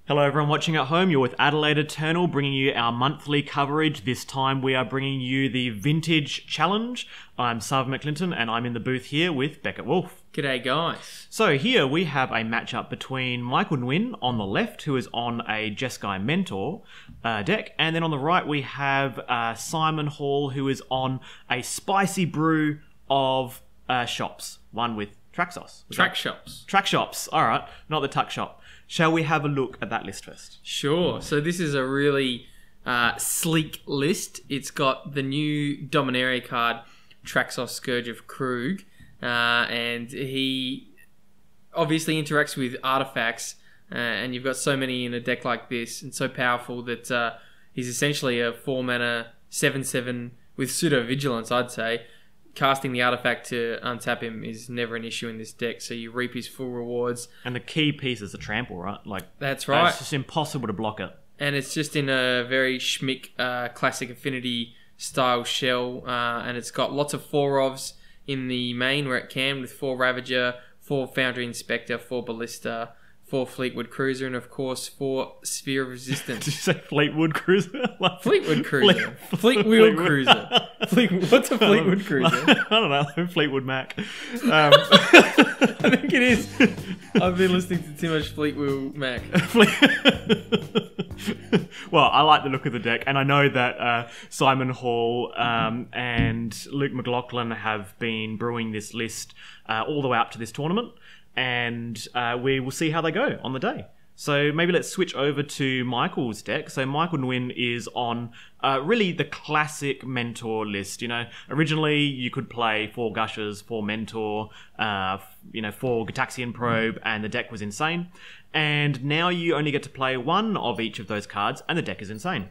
Hello everyone watching at home, you're with Adelaide Eternal bringing you our monthly coverage. This time we are bringing you the Vintage Challenge. I'm Sarven McLinton and I'm in the booth here with Beckett Wolfe. G'day guys. So here we have a matchup between Michael Nguyen on the left, who is on a Jeskai Mentor deck, and then on the right we have Simon Hall, who is on a Spicy Brew of shops, one with Traxos. Traxos, alright, not the tuck shop. Shall we have a look at that list first? Sure. So this is a really sleek list. It's got the new Dominaria card, Traxos, Scourge of Krug, and he obviously interacts with artifacts, and you've got so many in a deck like this, and so powerful that he's essentially a 4-mana 7/7 with pseudo vigilance, I'd say. Casting the artifact to untap him is never an issue in this deck, so you reap his full rewards. And the key piece is the trample, right? That's right. It's just impossible to block it. And it's just in a very schmick classic affinity style shell, and it's got lots of 4-ofs in the main where it can, with 4 Ravager, 4 Foundry Inspector, 4 Ballista, 4 Fleetwood Cruiser, and of course 4 Sphere of Resistance. Did you say Fleetwood Cruiser? Fleetwood Cruiser. Fleetwheel Cruiser. What's a Fleetwood Cruiser? I don't know. Fleetwood Mac. I think it is. I've been listening to too much Fleetwheel Mac. Well, I like the look of the deck, and I know that Simon Hall and Luke McLaughlin have been brewing this list all the way up to this tournament. And we will see how they go on the day. So maybe let's switch over to Michael's deck. So Michael Nguyen is on really the classic Mentor list. You know, originally you could play 4 Gushers, 4 Mentor, 4 Gataxian Probe, and the deck was insane. And now you only get to play 1 of each of those cards, and the deck is insane.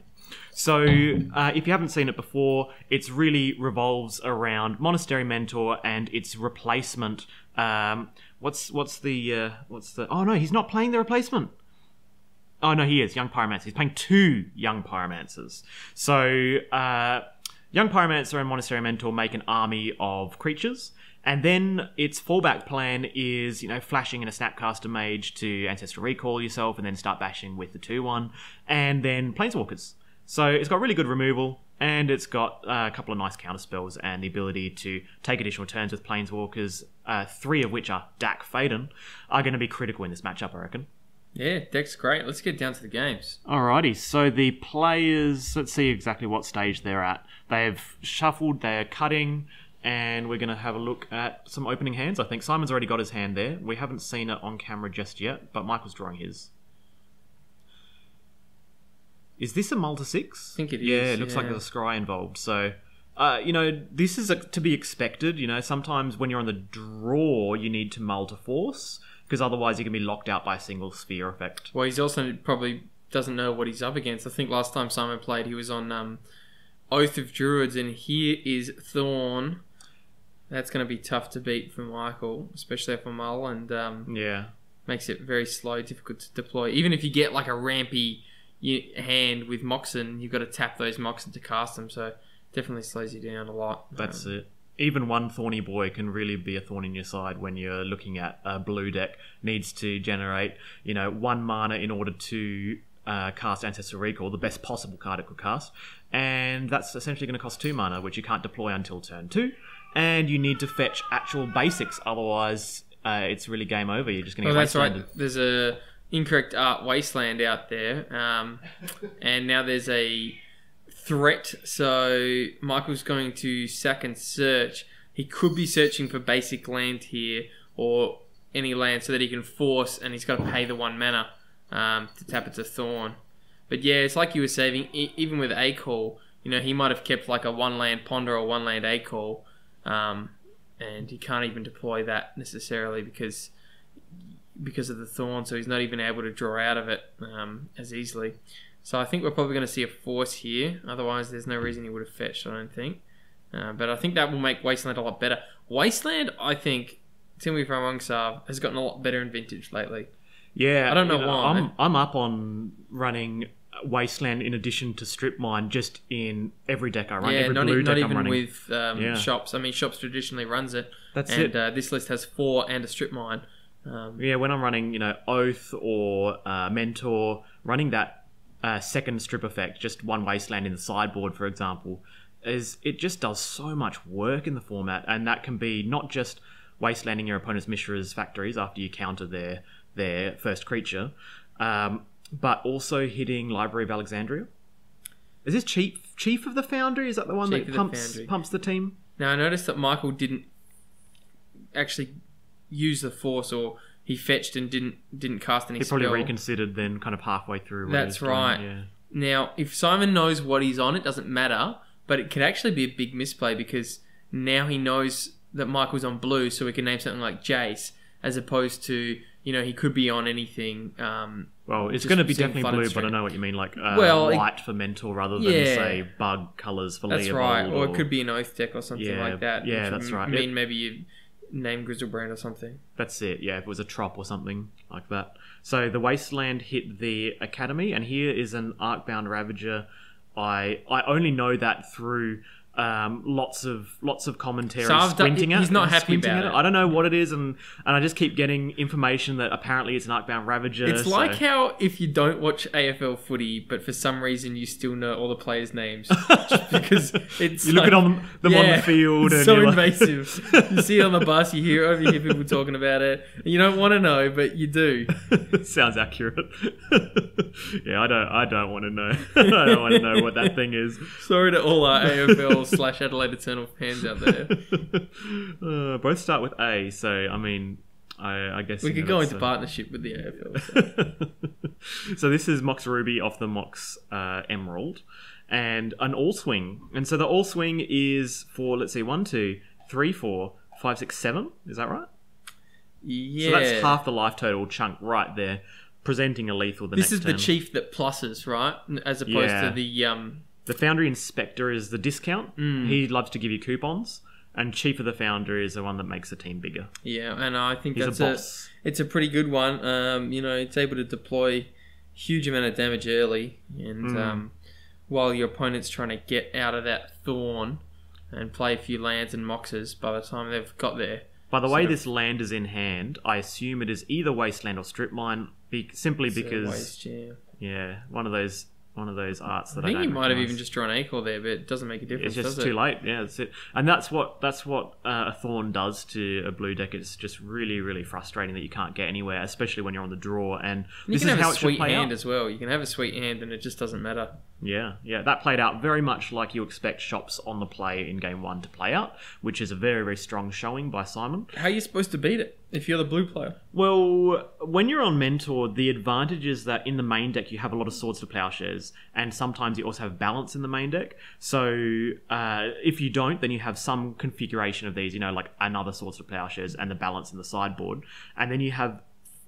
So if you haven't seen it before, it really revolves around Monastery Mentor and its replacement. What's the oh no, he's not playing the replacement. Oh no, he is Young Pyromancer. He's playing 2 Young Pyromancers. So Young Pyromancer and Monastery Mentor make an army of creatures, and then its fallback plan is, you know, flashing in a Snapcaster Mage to Ancestral Recall yourself, and then start bashing with the 2/1, and then Planeswalkers. So it's got really good removal, and it's got a couple of nice counter spells and the ability to take additional turns with Planeswalkers, 3 of which are Dak Faden, are going to be critical in this matchup, I reckon. Yeah, deck's great. Let's get down to the games. Alrighty, so the players, let's see exactly what stage they're at. They've shuffled, they're cutting, and we're going to have a look at some opening hands. I think Simon's already got his hand there. We haven't seen it on camera just yet, but Michael's drawing his. Is this a Multi 6? I think it is. Yeah, it looks like there's a scry involved. So, you know, this is to be expected. You know, sometimes when you're on the draw, you need to mull to force, because otherwise you can be locked out by a single sphere effect. Well, he's also probably doesn't know what he's up against. I think last time Simon played, he was on Oath of Druids, and here is Thorn. That's going to be tough to beat for Michael, especially for mull, and yeah, makes it very slow, difficult to deploy. Even if you get like a rampy hand with Moxen, you've got to tap those Moxen to cast them, so definitely slows you down a lot. That's it. Even one Thorny Boy can really be a thorn in your side when you're looking at a blue deck. Needs to generate, you know, 1 mana in order to cast Ancestral Recall, the best possible card it could cast, and that's essentially going to cost 2 mana, which you can't deploy until turn 2, and you need to fetch actual basics, otherwise it's really game over. You're just going to get wastelanded. Right. There's a incorrect art wasteland out there, and now there's a threat, so Michael's going to sack and search. He could be searching for basic land here, or any land, so that he can force, and he's got to pay the 1 mana to tap it to Thorn. But yeah, it's like you were saying, even with A-Call, you know, he might have kept like a 1-land Ponder or 1-land A-Call, and he can't even deploy that necessarily because of the Thorn, so he's not even able to draw out of it as easily. So I think we're probably going to see a force here. Otherwise, there's no reason he would have fetched, I don't think. But I think that will make Wasteland a lot better. Wasteland, I think, Timmy from Amongsav has gotten a lot better in Vintage lately. Yeah. I don't know why. I'm up on running Wasteland in addition to Strip Mine just in every deck I run. Yeah, every not blue deck even I'm running. with Shops. I mean, Shops traditionally runs it. That's and, it. This list has 4 and a Strip Mine. Yeah, when I'm running, Oath or Mentor, running that second strip effect, just one Wasteland in the sideboard, for example, it just does so much work in the format, and that can be not just wastelanding your opponent's Mishra's factories after you counter their first creature, but also hitting Library of Alexandria. Is this Chief of the Foundry? Is that the one that pumps the team? Now, I noticed that Michael didn't actually use the Force, or he fetched and didn't cast any spell. He probably reconsidered then kind of halfway through. That's right. Yeah. Now, if Simon knows what he's on, it doesn't matter, but it could actually be a big misplay because now he knows that Michael's on blue, so we can name something like Jace, as opposed to, he could be on anything. Well, it's going to be definitely blue, but I know what you mean, like white for Mentor rather than, say, bug colours for Leovold. That's right, or it could be an Oath deck or something like that. Yeah, that's right. I mean, maybe you name Grizzlebrand or something. That's it, yeah, if it was a Trop or something like that. So the Wasteland hit the Academy, and here is an Arcbound Ravager. I only know that through lots of commentary squinting at. He's not happy about it. I don't know what it is, and I just keep getting information that apparently it's an Arcbound Ravager. It's like how if you don't watch AFL footy, but for some reason you still know all the players' names, just because it's you look at them on the field. It's so invasive. You see it on the bus, you hear people talking about it. You don't want to know, but you do. Sounds accurate. Yeah, I don't want to know. I don't want to know what that thing is. Sorry to all our AFL / Adelaide Eternal fans out there. Both start with A, so I mean, I guess we could go into partnership with the AFL. So this is Mox Ruby off the Mox Emerald, and an all swing. And so the all swing is for, let's see, 1, 2, 3, 4, 5, 6, 7. Is that right? Yeah. So that's half the life total chunk right there, presenting a lethal the next turn. This is the chief that pluses, right? As opposed to the Foundry Inspector is the discount. He loves to give you coupons. And Chief of the Foundry is the one that makes the team bigger. Yeah, and I think it's a pretty good one. It's able to deploy huge amount of damage early. And while your opponent's trying to get out of that Thorn and play a few lands and Moxes by the time they've got there. By the way this land is in hand, I assume it is either Wasteland or Strip Mine, simply because... one of those arts that I think you might have even just drawn Acor there, but it doesn't make a difference. It's just too late. Yeah, that's it. And that's what a Thorn does to a blue deck. It's just really, really frustrating that you can't get anywhere, especially when you're on the draw. And this is how it should play out. You can have a sweet hand as well. You can have a sweet hand, and it just doesn't matter. Yeah. That played out very much like you expect shops on the play in game 1 to play out, which is a very, very strong showing by Simon. How are you supposed to beat it if you're the blue player? Well, when you're on Mentor, the advantage is that in the main deck you have a lot of Swords to Plowshares, and sometimes you also have balance in the main deck. So if you don't, then you have some configuration of these, like another Swords to Plowshares and the balance in the sideboard. And then you have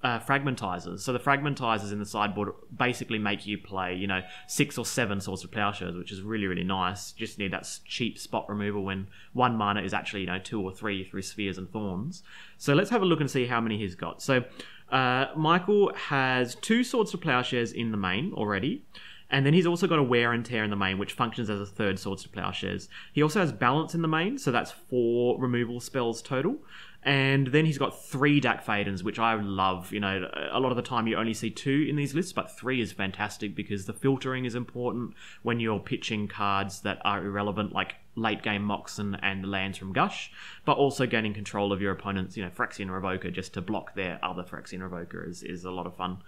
fragmentizers. So the fragmentizers in the sideboard basically make you play, 6 or 7 Swords to Plowshares, which is really, really nice. Just need that cheap spot removal when 1 mana is actually, 2 or 3 through Spheres and Thorns. So let's have a look and see how many he's got. So Michael has 2 Swords to Plowshares in the main already. And then he's also got a Wear and Tear in the main, which functions as a 3rd Swords to Plowshares. He also has Balance in the main, so that's 4 removal spells total. And then he's got 3 Dak Fadens, which I love. A lot of the time you only see 2 in these lists, but 3 is fantastic because the filtering is important when you're pitching cards that are irrelevant, like late game Moxen and lands from Gush, but also gaining control of your opponent's, Phyrexian Revoker just to block their other Phyrexian Revoker is a lot of fun.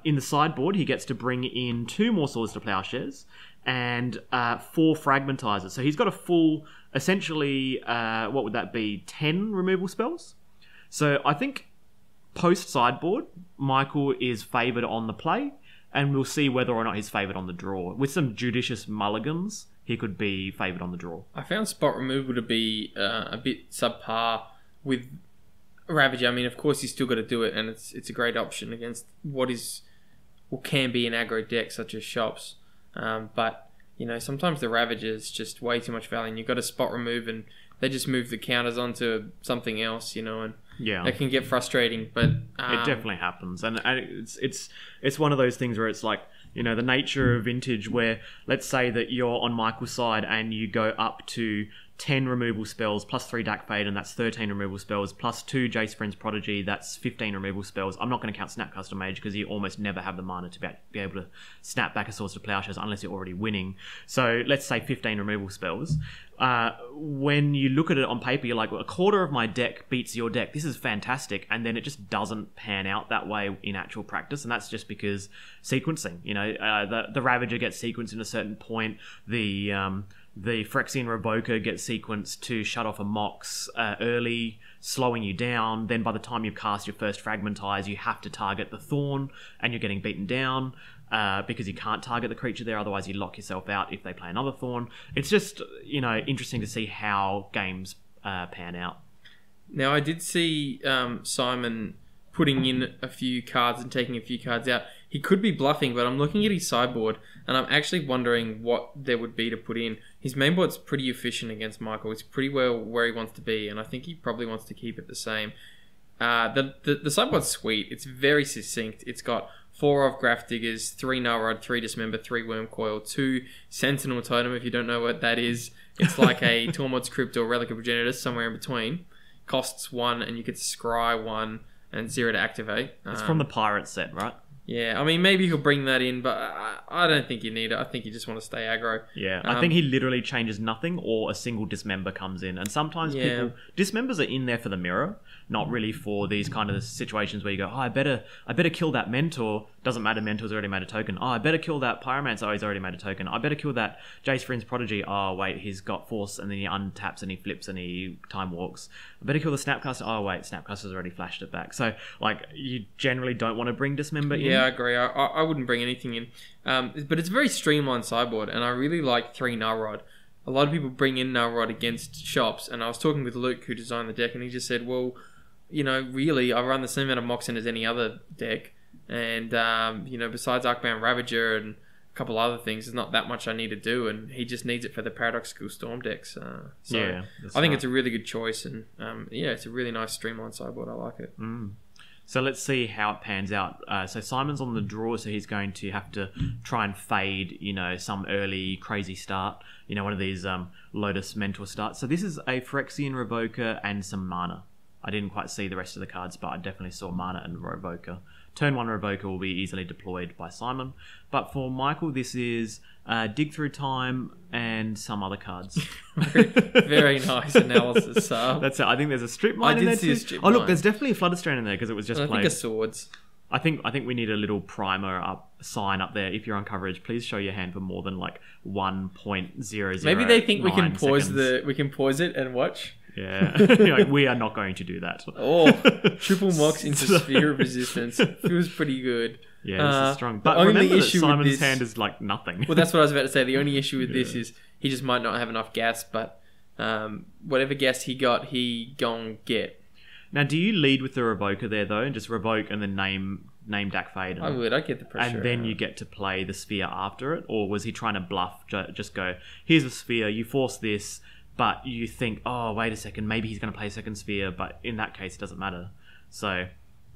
In the sideboard, he gets to bring in 2 more Swords to Plowshares and 4 Fragmentizers. So he's got a full, essentially, what would that be, 10 removal spells? So I think post-sideboard, Michael is favoured on the play, and we'll see whether or not he's favoured on the draw. With some judicious mulligans, he could be favoured on the draw. I found spot removal to be a bit subpar with Ravager. I mean, of course, you still got to do it, and it's a great option against what can be an aggro deck such as shops. But sometimes the Ravager is just way too much value, and you've got to spot remove, and they just move the counters onto something else, and it can get frustrating. But it definitely happens, and it's one of those things where it's like, the nature of Vintage, where let's say that you're on Michael's side and you go up to 10 removal spells plus 3 Dak Fade, and that's 13 removal spells plus 2 Jace Friend's Prodigy, that's 15 removal spells. I'm not going to count Snapcaster Mage because you almost never have the mana to be able to snap back a Swords to Plowshares unless you're already winning. So let's say 15 removal spells. When you look at it on paper, you're like, well, a quarter of my deck beats your deck. This is fantastic. And then it just doesn't pan out that way in actual practice. And that's just because sequencing, the Ravager gets sequenced in a certain point. The Phyrexian Revoker gets sequenced to shut off a Mox early, slowing you down. Then by the time you've cast your first Fragmentize, you have to target the Thorn, and you're getting beaten down because you can't target the creature there. Otherwise, you lock yourself out if they play another Thorn. It's just, interesting to see how games pan out. Now, I did see Simon putting in a few cards and taking a few cards out. He could be bluffing, but I'm looking at his sideboard, and I'm actually wondering what there would be to put in. His mainboard's pretty efficient against Michael. It's pretty well where he wants to be, and I think he probably wants to keep it the same. The sideboard's sweet. It's very succinct. It's got 4 of Graph Diggers, 3 Nullrod, 3 Dismember, 3 Wormcoil, 2 Sentinel Totem. If you don't know what that is, it's like a Tormod's Crypt or Relic of Progenitus, somewhere in between. Costs 1, and you get to scry 1 and 0 to activate. It's from the Pirate set, right? Yeah, I mean, maybe he'll bring that in, but I don't think you need it. I think you just want to stay aggro. Yeah, I think he literally changes nothing or a single Dismember comes in. And sometimes people... Dismembers are in there for the mirror, not really for these kind of situations where you go, oh, I better kill that Mentor. Doesn't matter, Mentor's already made a token. Oh, I better kill that Pyromancer. Oh, he's already made a token. I better kill that Jace Friend's Prodigy. Oh, wait, he's got Force, and then he untaps and he flips and he Time Walks. I better kill the Snapcaster. Oh, wait, Snapcaster's already flashed it back. So, you generally don't want to bring Dismember in. Yeah, I agree. I wouldn't bring anything in. But it's a very streamlined sideboard, and I really like 3 Nullrod. A lot of people bring in Nullrod against shops, and I was talking with Luke, who designed the deck, and he just said, well, really, I run the same amount of Moxen as any other deck, and, besides Arcbound Ravager and a couple other things, there's not that much I need to do, and he just needs it for the Paradoxical Storm decks. I think it's a really good choice, and, it's a really nice streamlined sideboard. I like it. So let's see how it pans out. So Simon's on the draw, so he's going to have to try and fade, some early crazy start. One of these Lotus Mentor starts. So this is a Phyrexian Revoker and some mana. I didn't quite see the rest of the cards, but I definitely saw mana and Revoker. Turn 1 Revoker will be easily deployed by Simon. But for Michael, this is Dig Through Time and some other cards. Very nice analysis. That's it. I think there's a strip mine in there too. Oh, look, there's definitely a Flutterstrand in there because it was just played. I think a Swords. I think we need a little primer sign up there. If you're on coverage, please show your hand for more than 1.00. Maybe they think we can pause it and watch. Yeah, we are not going to do that. Oh, triple Mox into Sphere of Resistance feels pretty good. Yeah, this is strong. But remember that Simon's hand is nothing. Well, that's what I was about to say. The only issue with this is he just might not have enough gas, but whatever gas he got, he gon' get. Now, do you lead with the Revoker there, though, and just revoke and then name Dak Fade? I would. I'd get the pressure. And then you get to play the Sphere after it? Or was he trying to bluff, just go, here's a Sphere, you force this, but you think, oh, wait a second, maybe he's going to play a second Sphere, but in that case, it doesn't matter. So,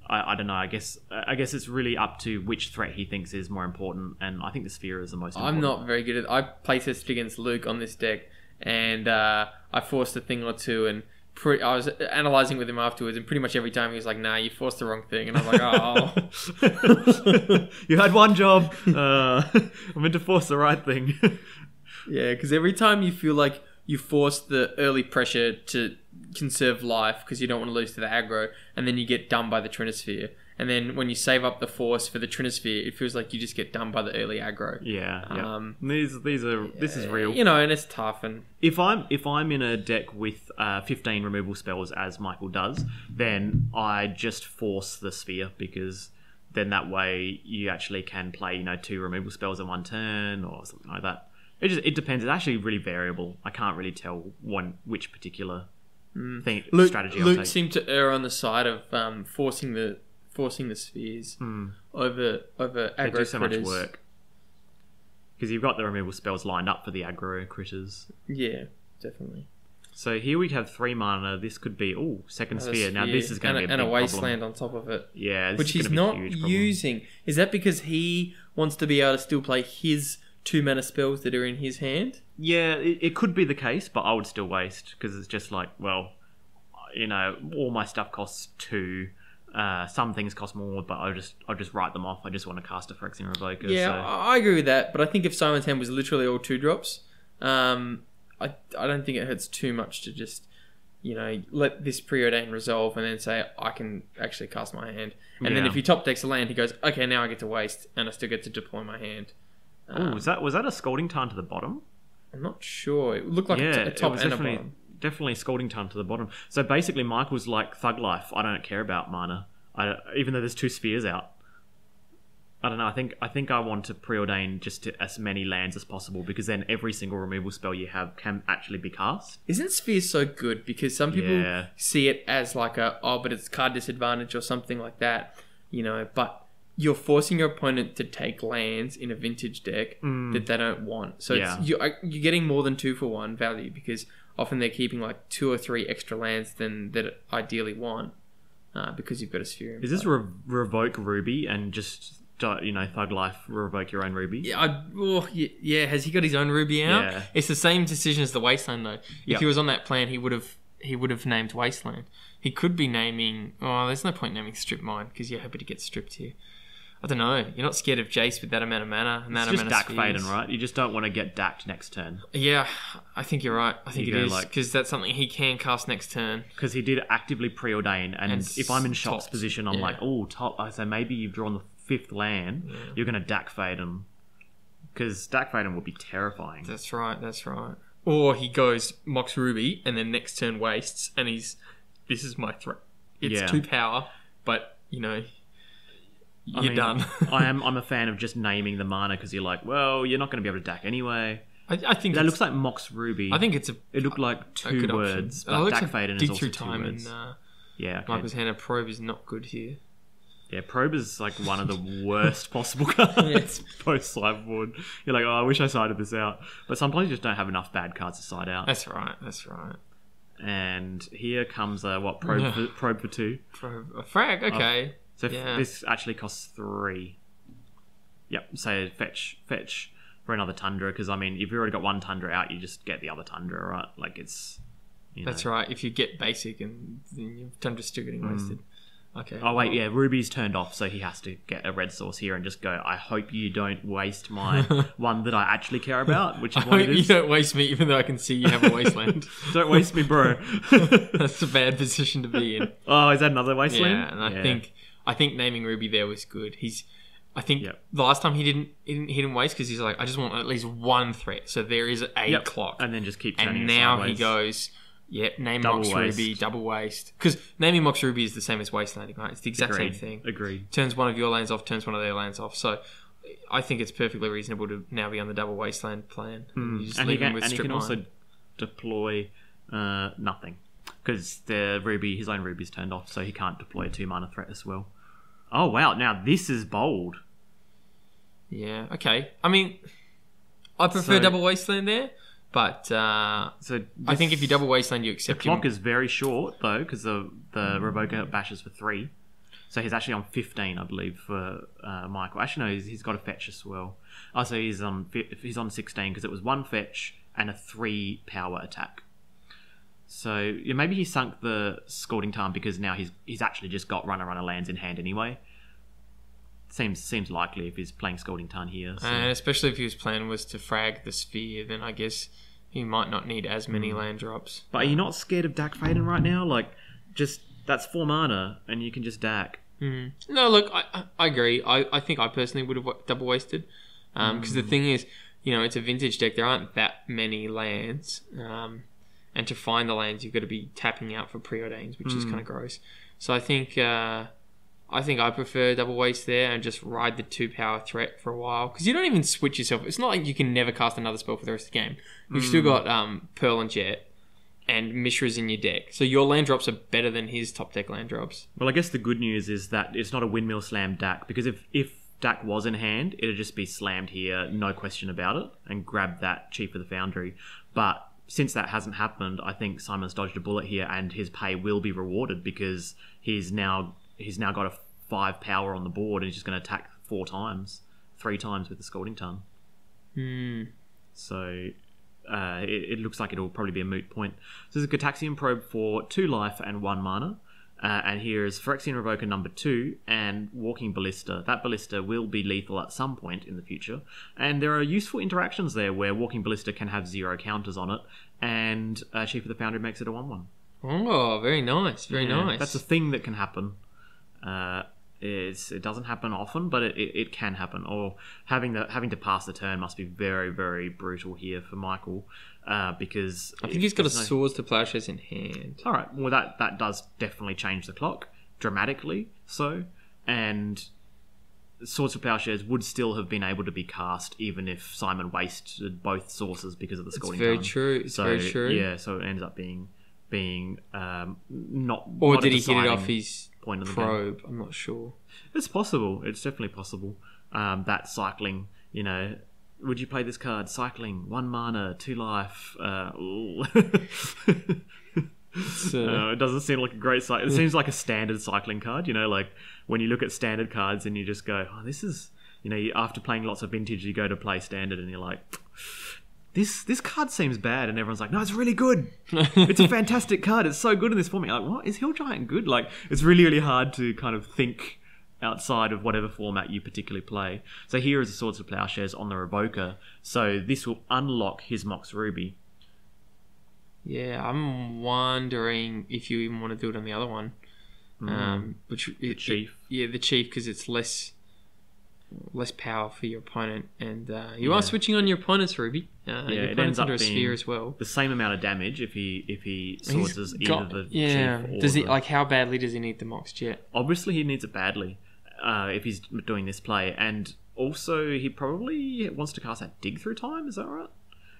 I don't know. I guess it's really up to which threat he thinks is more important, and I think the Sphere is the most important. I'm not very good at... I playtested against Luke on this deck, and I forced a thing or two, and I was analysing with him afterwards, and pretty much every time he was like, nah, you forced the wrong thing. And I was like, oh. You had one job. I meant to force the right thing. Yeah, because every time you feel like you force the early pressure to conserve life because you don't want to lose to the aggro, and then you get done by the Trinisphere. And then when you save up the force for the Trinisphere, it feels like you just get done by the early aggro. Yeah. This is real. And it's tough. And if I'm in a deck with 15 removal spells, as Michael does, then I just force the Sphere, because then that way you actually can play 2 removal spells in one turn or something like that. It depends. It's actually really variable. I can't really tell which particular strategy I'll take. Luke seemed to err on the side of forcing the spheres over aggro they do so critters. much work. Because you've got the removal spells lined up for the aggro critters. Yeah, definitely. So here we have 3 mana. This could be second sphere. Now this is going to be a big and a wasteland problem on top of it. Yeah, which he's not using. Is that because he wants to be able to still play his 2 mana spells that are in his hand. Yeah, it could be the case, but I would still waste because it's just like, well, all my stuff costs 2. Some things cost more, but I'll just write them off. I just want to cast a Phyrexian Revoker. Yeah, so. I agree with that. But I think if Simon's hand was literally all 2-drops, I don't think it hurts too much to just let this preordain resolve and then say I can actually cast my hand. And then if he top decks a land, he goes, okay, now I get to waste and I still get to deploy my hand. Was that a Scalding Tarn to the bottom? I'm not sure. It looked like a top and a bottom. Definitely Scalding Tarn to the bottom. So basically, Michael's like Thug Life. I don't care about mana. Even though there's 2 spheres out. I don't know. I think I want to preordain just as many lands as possible because then every single removal spell you have can actually be cast. Isn't Sphere so good? Because some people see it as like but it's card disadvantage or something like that. But you're forcing your opponent to take lands in a vintage deck that they don't want. So you're getting more than 2 for 1 value because often they're keeping like 2 or 3 extra lands than that ideally want because you've got a Sphere. Is this revoke Ruby and just Thug Life revoke your own Ruby? Yeah. Has he got his own Ruby out? Yeah. It's the same decision as the Wasteland though. If he was on that plan, he would have named Wasteland. He could be naming. Oh, there's no point naming Strip Mine because you're happy to get stripped here. I don't know. You're not scared of Jace with that amount of mana. It's just Dack Faden, right? You just don't want to get dacked next turn. Yeah, I think you're right. I think it is because that's something he can cast next turn. Because he did actively preordain, and if I'm in Shop's position, I'm like, oh, top. I say maybe you've drawn the 5th land. Yeah. You're going to Dack Faden because Dack Faden will be terrifying. That's right. Or he goes Mox Ruby, and then next turn wastes, and this is my threat. It's 2 power, but you're done. I'm a fan of just naming the mana because you're like, well, you're not going to be able to dack anyway. I think that looks like Mox Ruby. I think it looked like 2 words, but Dack Faden is also 2 words. Michael's hand of Probe is not good here. Yeah, Probe is like one of the worst possible cards post sideboard. You're like, oh, I wish I sided this out, but sometimes you just don't have enough bad cards to side out. That's right. And here comes Probe for 2. A frag, okay. So this actually costs 3. Yep, so fetch for another Tundra, because if you've already got 1 Tundra out, you just get the other Tundra, right? Like it's... That's right, if you get basic and then your Tundra's still getting wasted. Okay. Oh wait, yeah, Ruby's turned off, so he has to get a red source here and just go, I hope you don't waste my one that I actually care about, which is what it is. You don't waste me, even though I can see you have a wasteland. Don't waste me, bro. That's a bad position to be in. Oh, is that another wasteland? Yeah, and I think naming Ruby there was good. The last time he didn't waste because he's like, I just want at least 1 threat. So there is a clock, and then just keep turning. And now sideways. He goes, name Mox Ruby, double waste. Because naming Mox Ruby is the same as wastelanding, right? It's the exact same thing. Agreed. Turns one of your lands off, turns one of their lands off. So I think it's perfectly reasonable to now be on the double wasteland plan. You just leave him with Strip can Mine. also deploy nothing. Because his own Ruby's turned off, so he can't deploy a 2 mana threat as well. Oh wow! Now this is bold. Yeah. Okay. I prefer double wasteland there, but I think if you double wasteland, you accept. The clock is very short though, because the Revoker bashes for 3, so he's actually on 15, I believe, for Michael. Actually, no, he's got a fetch as well. Oh, so he's on 16 because it was 1 fetch and a 3 power attack. So maybe he sunk the Scalding Tarn because now he's actually just got runner lands in hand anyway. Seems likely if he's playing Scalding Tarn here. So. And especially if his plan was to frag the Sphere, then I guess he might not need as many land drops. But are you not scared of Dack Faden right now? Like, just that's 4 mana and you can just Dack. No, look, I agree. I think I personally would have double wasted because the thing is, it's a vintage deck. There aren't that many lands. And to find the lands, you've got to be tapping out for preordains, which is kind of gross. So I think I prefer double waste there and just ride the 2 power threat for a while because you don't even switch yourself. It's not like you can never cast another spell for the rest of the game. You've still got Pearl and Jet and Mishra's in your deck, so your land drops are better than his top deck land drops. Well, I guess the good news is that it's not a windmill slam Dack because if Dack was in hand, it'd just be slammed here, no question about it, and grab that Chief of the Foundry, but. Since that hasn't happened, I think Simon's dodged a bullet here, and his pay will be rewarded because he's now got a 5 power on the board, and he's just going to attack 3 times with the Scalding Tarn. So it looks like it'll probably be a moot point. So there's a Gataxian Probe for 2 life and 1 mana. And here is Phyrexian Revoker number 2 and Walking Ballista. That Ballista will be lethal at some point in the future. And there are useful interactions there where Walking Ballista can have 0 counters on it, and Chief of the Foundry makes it a 1/1. Oh, very nice. Very nice. That's a thing that can happen. It doesn't happen often, but it can happen. Or having to pass the turn must be very, very brutal here for Michael, because I think he's got a Swords to Plowshares in hand. All right, well that does definitely change the clock dramatically. So, and Swords to Plowshares would still have been able to be cast even if Simon wasted both sources because of the Scalding Tarn. It's very true. Yeah, so it ends up being not. Or not did he hit it off his point of the probe? game. I'm not sure. It's possible. It's definitely possible. That cycling, would you play this card? Cycling, 1 mana, 2 life. It doesn't seem like a great cycle. It seems like a standard cycling card. Like when you look at standard cards and you just go, oh, this is, after playing lots of vintage, you go to play standard and you're like, this card seems bad, and everyone's like, no, it's really good. It's a fantastic card. It's so good in this format. You're like, what? Is Hill Giant good? Like, it's really, really hard to kind of think outside of whatever format you particularly play. So here is the Swords of Plowshares on the Revoker. So this will unlock his Mox Ruby. Yeah, I'm wondering if you even want to do it on the other one. The Chief. The Chief, because it's less power for your opponent, and you are switching on your opponent's Ruby. Your it opponent's ends up under a being sphere as well. The same amount of damage if he swords as either the Chief or does he how badly does he need the Mox Jet? Obviously, he needs it badly if he's doing this play, and also he probably wants to cast that Dig Through Time. Is that right?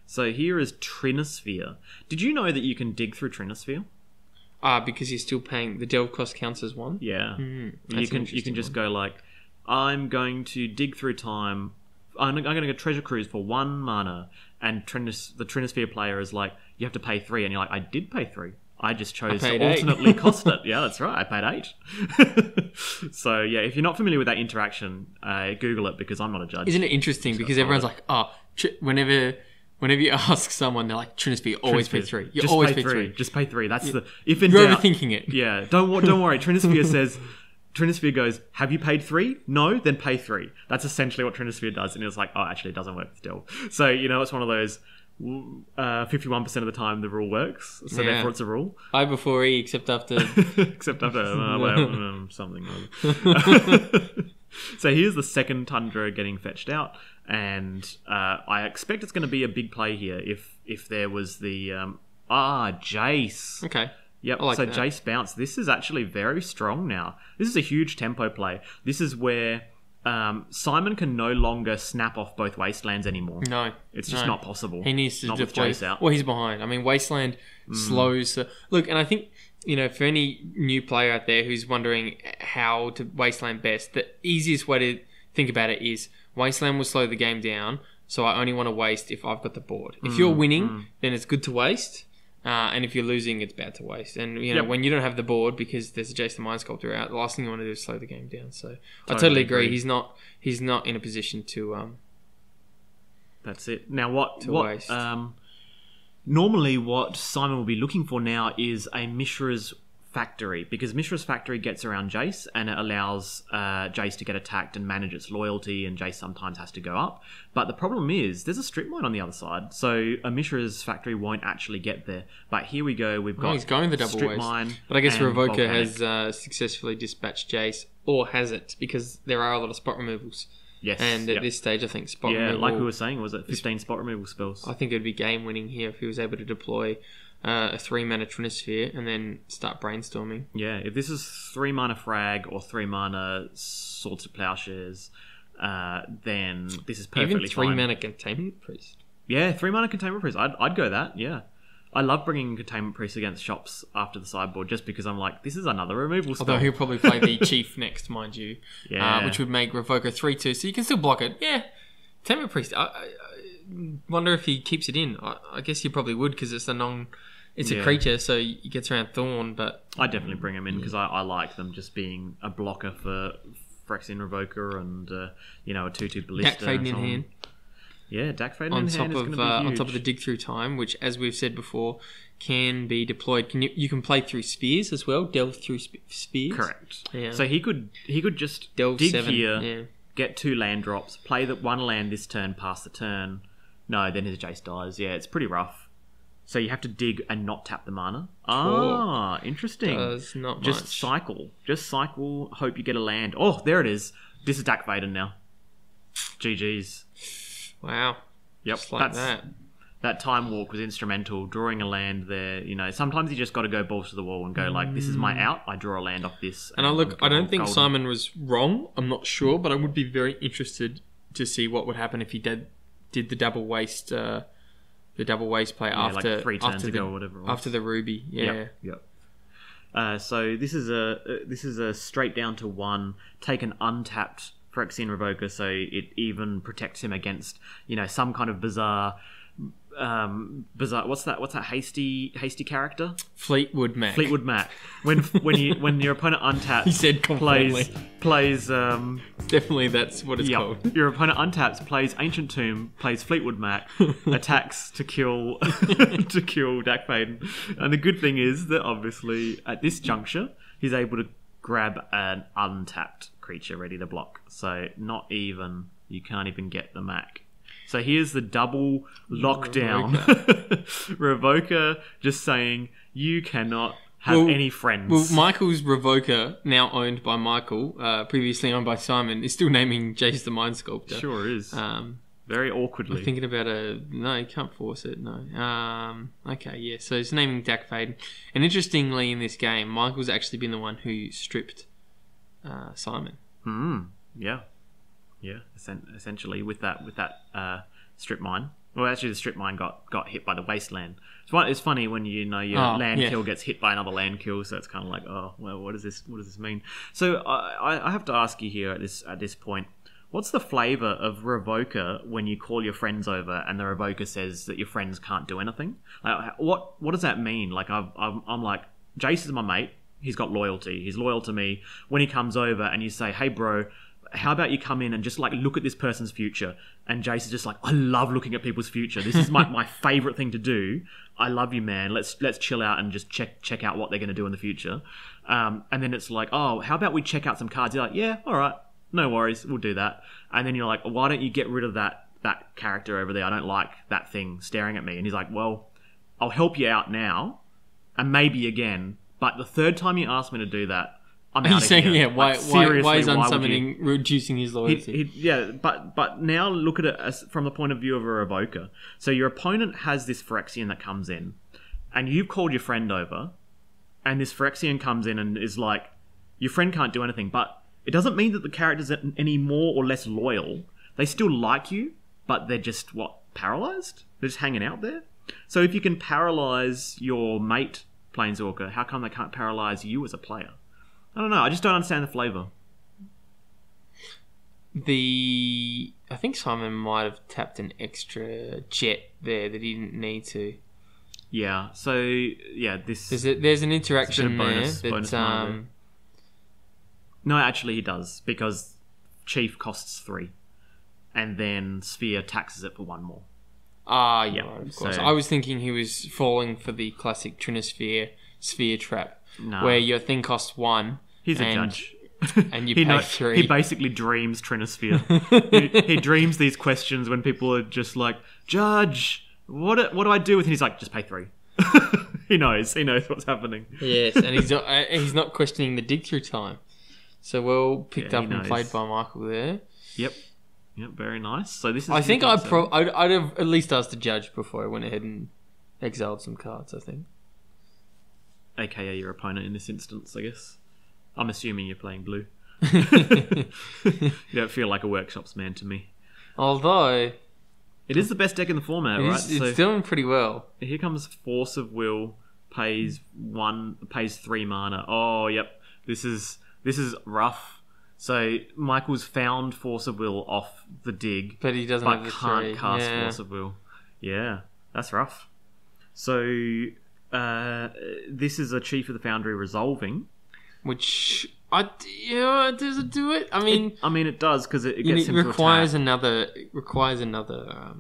So here is Trinosphere. Did you know that you can dig through Trinosphere? Because you're still paying the delve cost counts as 1. Yeah, you can just go like, I'm going to dig through time. I'm going to go Treasure Cruise for 1 mana, and the Trinosphere player is like, you have to pay 3, and you're like, I did pay 3. I just chose to alternately cost it. Yeah, that's right. I paid 8. So yeah, if you're not familiar with that interaction, Google it, because I'm not a judge. Isn't it interesting? Because everyone's like, whenever you ask someone, they're like, Trinosphere, always pay 3. You always pay 3. Just pay 3. That's the if in You're doubt. overthinking it. Yeah, don't worry. Trinosphere goes, have you paid 3? No, then pay 3. That's essentially what Trinosphere does. And it's like, oh, actually, it doesn't work with Delve. So, it's one of those 51% of the time the rule works. So therefore it's a rule. I before E, except after... something. So here's the second Tundra getting fetched out. And I expect it's going to be a big play here if there was the... Jace. Okay. Yep, so that. Jace Bounce. This is actually very strong now. This is a huge tempo play. This is where Simon can no longer snap off both Wastelands anymore. No. It's just not possible. He needs to deploy Jace out. Well, he's behind. I mean, Wasteland slows... Look, and I think, for any new player out there who's wondering how to Wasteland best, the easiest way to think about it is Wasteland will slow the game down, so I only want to waste if I've got the board. If you're winning, then it's good to waste. And if you're losing, it's bad to waste. And, when you don't have the board because there's a Jace the Mind Sculptor out, the last thing you want to do is slow the game down. So I totally agree. He's not in a position to... That's it. Now, waste. Normally what Simon will be looking for now is a Mishra's Factory, because Mishra's Factory gets around Jace and it allows Jace to get attacked and manage its loyalty, and Jace sometimes has to go up. But the problem is there's a strip mine on the other side, so a Mishra's Factory won't actually get there. But here we go, we've got he's going the double strip waste. mine. But I guess Revoker has successfully dispatched Jace, or has it, because there are a lot of spot removals. Yes. And at this stage, I think spot removal... Yeah, like we were saying, was it 15 spot removal spells? I think it would be game winning here if he was able to deploy a 3-mana Trinosphere and then start brainstorming. Yeah, if this is 3-mana Frag or 3-mana Swords of Plowshares, then this is perfectly fine. Even 3-mana Containment Priest. Yeah, 3-mana Containment Priest. I'd go that, yeah. I love bringing Containment Priest against shops after the sideboard just because I'm like, this is another removal spell. Although he'll probably play the Chief next, mind you. Yeah. Which would make Revoker 3-2, so you can still block it. Yeah. Containment Priest. I wonder if he keeps it in. I guess he probably would because it's a creature, so he gets around Thorn, but... I definitely bring him in because I like them just being a blocker for Phyrexian Revoker and, a 2-2 Ballista. Cat fading in hand. Yeah, Dak Faden on in top hand is of going to be huge. on top of the dig through time, which, as we've said before, can be deployed. You can play through spheres as well, delve through spheres. Correct. Yeah. So he could just Delve dig 7, here, yeah. get 2 land drops, play the 1 land this turn, pass the turn. No, then his Jace dies. Yeah, it's pretty rough. So you have to dig and not tap the mana. Ah, interesting. Does not Just much. Just cycle, hope you get a land. Oh, there it is. This is Dak Vaden now. GG's. Wow. Yep, Just like that. That time walk was instrumental, drawing a land there. You know, sometimes you just got to go balls to the wall and go like, this is my out. I draw a land off this. And I don't think golden. Simon was wrong. I'm not sure, but I would be very interested to see what would happen if he did the double waste play after like 3 turns ago or whatever. After the ruby. Yeah. Yep. So this is a straight down to 1. Take an untapped Phyrexian Revoker, so it even protects him against some kind of bizarre. What's that hasty character? Fleetwood Mac. When your opponent untaps, He said plays definitely that's what it's called. Your opponent untaps, plays Ancient Tomb, plays Fleetwood Mac, attacks to kill Dak Faden. And the good thing is that obviously at this juncture he's able to grab an untapped creature ready to block. So you can't even get the Mac. So here's the double lockdown. Revoker just saying you cannot have any friends. Well, Michael's Revoker, now owned by Michael, previously owned by Simon, is still naming Jace the Mind Sculptor. Sure is. Very awkwardly. I'm thinking about no, you can't force it, no. Okay, yeah, so it's naming Dak Faden. And interestingly in this game, Michael's actually been the one who stripped Simon. Yeah. Yeah, essentially with that strip mine. Well, actually, the strip mine got hit by the wasteland. It's funny when your land kill gets hit by another land kill, so it's kind of like, oh well, what does this mean? So I have to ask you here at this point, what's the flavour of Revoker when you call your friends over and the Revoker says that your friends can't do anything? What does that mean? Like I'm like, Jace is my mate. He's got loyalty. He's loyal to me. When he comes over and you say, hey bro, how about you come in and just like look at this person's future? And Jace is just like, I love looking at people's future. This is my favourite thing to do. I love you, man. Let's chill out and just check out what they're going to do in the future. And then it's like, oh, how about we check out some cards? You're like, yeah, all right, no worries, we'll do that. And then you're like, why don't you get rid of that character over there? I don't like that thing staring at me. And he's like, well, I'll help you out now, and maybe again. But the third time you ask me to do that, I'm out of here. Yeah, why is unsummoning reducing his loyalty? But now look at it as from the point of view of a Revoker. So your opponent has this Phyrexian that comes in, and you've called your friend over, and this Phyrexian comes in and is like, your friend can't do anything, but it doesn't mean that the character's any more or less loyal. They still like you, but they're just, paralyzed? They're just hanging out there? So if you can paralyze your mate, Planeswalker, how come they can't paralyze you as a player? I don't know. I just don't understand the flavour. I think Simon might have tapped an extra jet there that he didn't need to. Yeah. So yeah, there's an interaction bonus there. No, actually, he does, because Chief costs 3, and then Sphere taxes it for 1 more. Yeah, right, of course. I was thinking he was falling for the classic Trinisphere sphere trap, where your thing costs 1. He's a judge. And you pay 3. He basically dreams Trinisphere. he dreams these questions when people are just like, Judge, what do I do with it? And he's like, just pay 3. He knows what's happening. Yes, and he's not questioning the dig through time. So well picked up and played by Michael there. Yep, very nice. So this is. I think I'd have at least asked the judge before I went ahead and exiled some cards. I think. AKA your opponent in this instance, I guess. I'm assuming you're playing blue. You don't feel like a workshops man to me. Although it is the best deck in the format, right? It's doing pretty well. Here comes Force of Will, pays 3 mana. Oh, yep. This is rough. So Michael's found Force of Will off the dig, but he doesn't have the 3. Can't cast Force of Will. Yeah, that's rough. So this is a Chief of the Foundry resolving. which does it do it? I mean, it does because it gets him to requires attack. another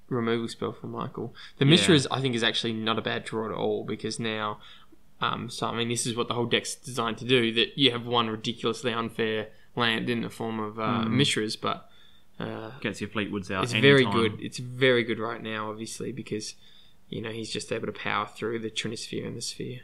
removal spell from Michael. The Mishras, I think, is actually not a bad draw at all because now, this is what the whole deck's designed to do. That you have one ridiculously unfair land in the form of Mishras, but gets your Fleetwoods out. It's very good. It's very good right now, obviously, because he's just able to power through the Trinisphere and the Sphere.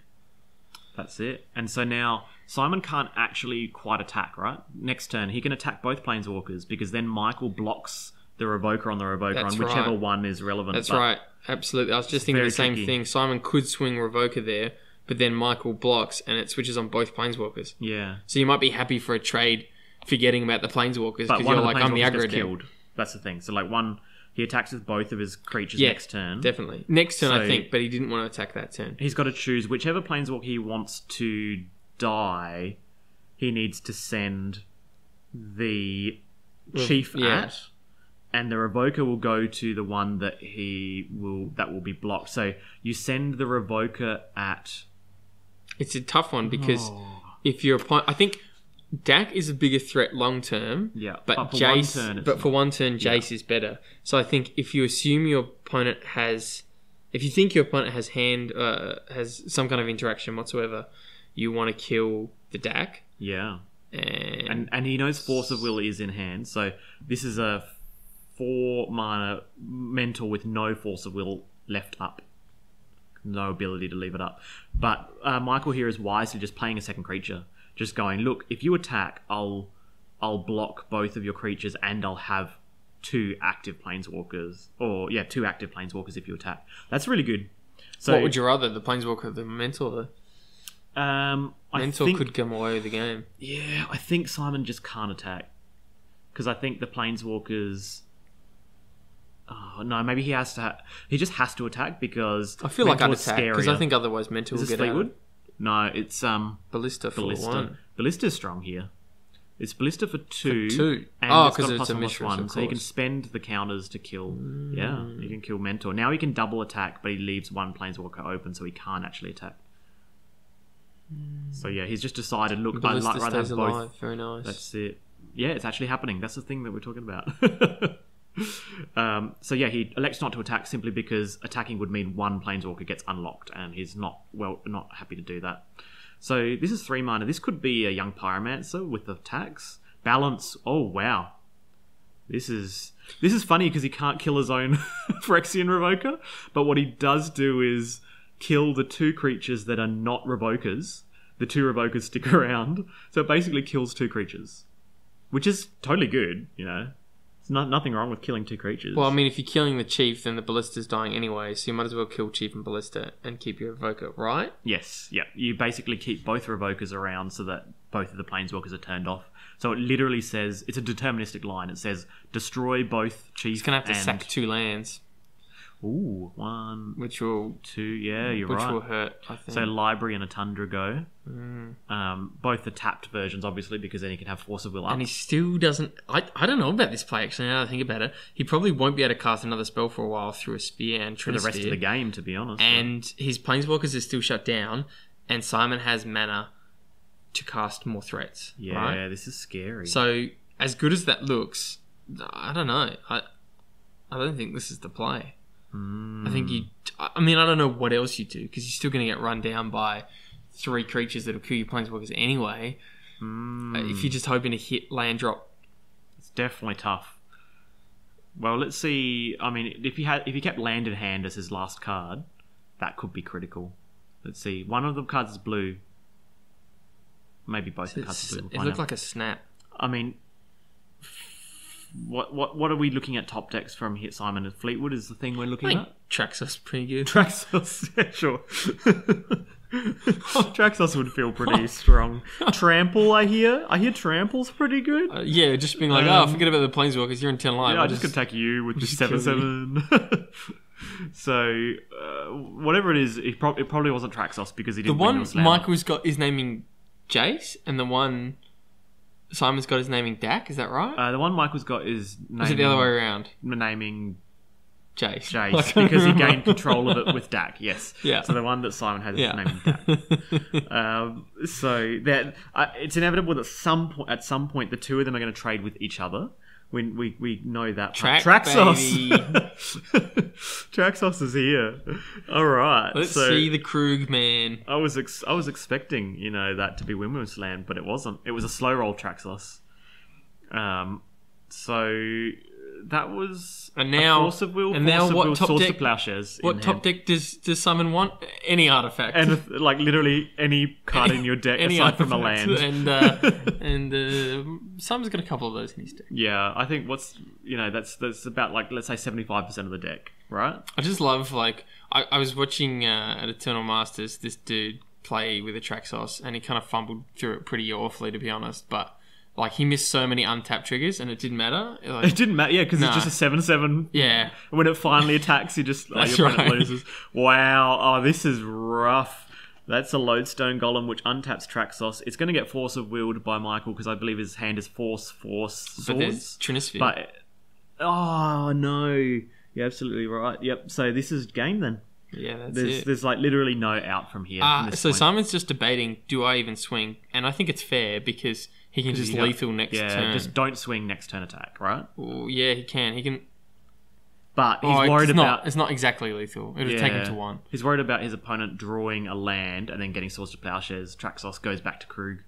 That's it. And so now Simon can't actually quite attack, right? Next turn, he can attack both Planeswalkers because then Michael blocks the Revoker on the Revoker on whichever one is relevant. That's right. Absolutely. I was just thinking the same thing. Simon could swing Revoker there, but then Michael blocks and it switches on both Planeswalkers. Yeah. So you might be happy for a trade forgetting about the Planeswalkers because you're like, I'm the aggro killed. That's the thing. So he attacks with both of his creatures next turn. Definitely. Next turn, I think, but he didn't want to attack that turn. He's got to choose whichever Planeswalker he wants to die, he needs to send the Chief at, and the Revoker will go to the one that will be blocked. So you send the Revoker at... It's a tough one because if your opponent... I think Dak is a bigger threat long term, but Jace... But for one turn, Jace is better. So I think if you assume your opponent has... If you think your opponent has has some kind of interaction whatsoever, you want to kill the Dak. Yeah. And he knows Force of Will is in hand, so this is a 4-mana mental with no Force of Will left up. No ability to leave it up. But Michael here is wisely just playing a second creature. Just going, look, if you attack, I'll block both of your creatures and I'll have 2 active Planeswalkers. Or, 2 active Planeswalkers if you attack. That's really good. So, what would you rather, the Planeswalker or the Mentor? Mentor could come away with the game. Yeah, I think Simon just can't attack. Because I think the Planeswalkers... Oh, no, maybe he has to... He just has to attack because... I feel like I'd attack because I think otherwise Mentor will get Fleetwood? out. No, it's... Ballista for 1. Ballista's strong here. It's Ballista for 2. For 2. And because it's a +1, so you can spend the counters to kill... Yeah, you can kill Mentor. Now he can double attack, but he leaves one Planeswalker open, so he can't actually attack. So yeah, he's just decided, look, I'd rather have both. Alive. Very nice. That's it. Yeah, it's actually happening. That's the thing that we're talking about. So yeah, he elects not to attack simply because attacking would mean one Planeswalker gets unlocked, and he's not happy to do that. So this is 3 mana. This could be a young Pyromancer with attacks. Balance. Oh wow. This is funny because he can't kill his own Phyrexian Revoker, but what he does do is kill the 2 creatures that are not Revokers. The 2 Revokers stick around, so it basically kills 2 creatures, which is totally good. There's nothing wrong with killing 2 creatures. Well, I mean, if you're killing the Chief, then the Ballista's dying anyway, so you might as well kill Chief and Ballista and keep your Revoker, right? Yes, yeah. You basically keep both Revokers around so that both of the Planeswalkers are turned off. So it literally says, it's a deterministic line. It says, destroy both Chief and... He's going to have to sack 2 lands. Ooh, 1, which will 2. Yeah, you're right. Which will hurt, I think. So Library and a Tundra go. Both the tapped versions, obviously, because then he can have Force of Will up. And he still doesn't. I don't know about this play actually. Now that I think about it, he probably won't be able to cast another spell for a while through a Spear and Trinisphere for the rest of the game, to be honest. And his Planeswalkers are still shut down, and Simon has mana to cast more threats. Yeah, right? This is scary. So as good as that looks, I don't know. I don't think this is the play. I think I don't know what else you do because you're still going to get run down by 3 creatures that'll kill your Planeswalkers anyway. If you're just hoping to hit land drop, it's definitely tough. Well, let's see. I mean, if he kept land in hand as his last card, that could be critical. Let's see. One of the cards is blue. Maybe both the cards are blue. It looked like a snap. I mean, what are we looking at top decks from here, Simon? And Fleetwood is the thing we're looking at? Traxos pretty good. Traxos, yeah, sure. Traxos would feel pretty strong. Trample, I hear. Trample's pretty good. Yeah, just being like, forget about the Planeswalkers, you're in 10 life. Yeah, I'm just going to attack you with just 7/7. So, whatever it is, it probably wasn't Traxos because he didn't bring the one Michael's got is naming Jace, and the one Simon's got his naming Dak, is that right? The one Michael's got is naming... Is it the other way around? Naming Jace. Jace, because he gained control of it with Dak. Yes. Yeah. So the one that Simon has is named Dak. So that it's inevitable that at some point the two of them are going to trade with each other. We know that. Traxos. Traxos is here. All right. Let's see the Krug man. I was expecting that to be Windward's land, but it wasn't. It was a slow roll Traxos. So that was and now Force of Will. And now what top Source deck? of Plowshares. What top deck does Simon want? Any artifact, and literally any card in your deck aside from a land. And Simon's got a couple of those in his deck. Yeah, I think that's about let's say 75% of the deck, right? I just love I was watching at Eternal Masters this dude play with a Traxos, and he kind of fumbled through it pretty awfully, to be honest, but. He missed so many untapped triggers, and it didn't matter. It didn't matter, yeah, because it's just a 7/7. Yeah. When it finally attacks, you just your opponent loses. Wow. Oh, this is rough. That's a Lodestone Golem, which untaps Traxos. It's going to get Force of Willed by Michael, because I believe his hand is Force, Swords. But there's Trinisphere. But, oh, no. You're absolutely right. Yep, so this is game then. Yeah, that's it. There's literally no out from here. So Simon's just debating, do I even swing? And I think it's fair, because... He can just lethal next turn. Yeah, just don't swing next turn attack, right? Well, yeah, he can. He can. But he's worried about... It's not exactly lethal. It'll take him to 1. He's worried about his opponent drawing a land and then getting Swords to Plowshares. Traxos goes back to Krug.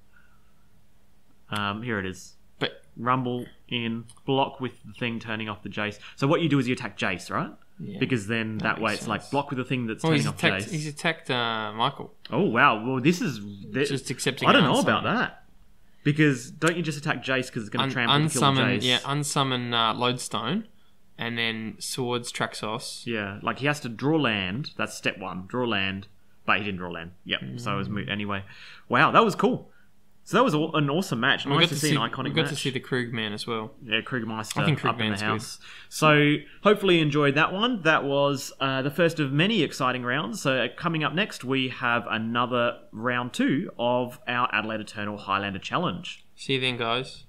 Here it is. But Rumble in, block with the thing turning off the Jace. So what you do is you attack Jace, right? Yeah, because then that way it's block with the thing that's turning off Jace. He's attacked Michael. Oh, wow. Well, this is... just accepting I don't know about that. Because don't you just attack Jace because it's going to trample and kill Jace? Yeah, unsummon Lodestone, and then Swords Traxos. Yeah, he has to draw land. That's step 1. Draw land. But he didn't draw land. Yep, so it was moot anyway. Wow, that was cool. So that was an awesome match. Nice to see an iconic match. We got to see the Krug man as well. Yeah, Krugmeister up in the house. Good. So hopefully you enjoyed that one. That was the first of many exciting rounds. So coming up next, we have another round 2 of our Adelaide Eternal Highlander Challenge. See you then, guys.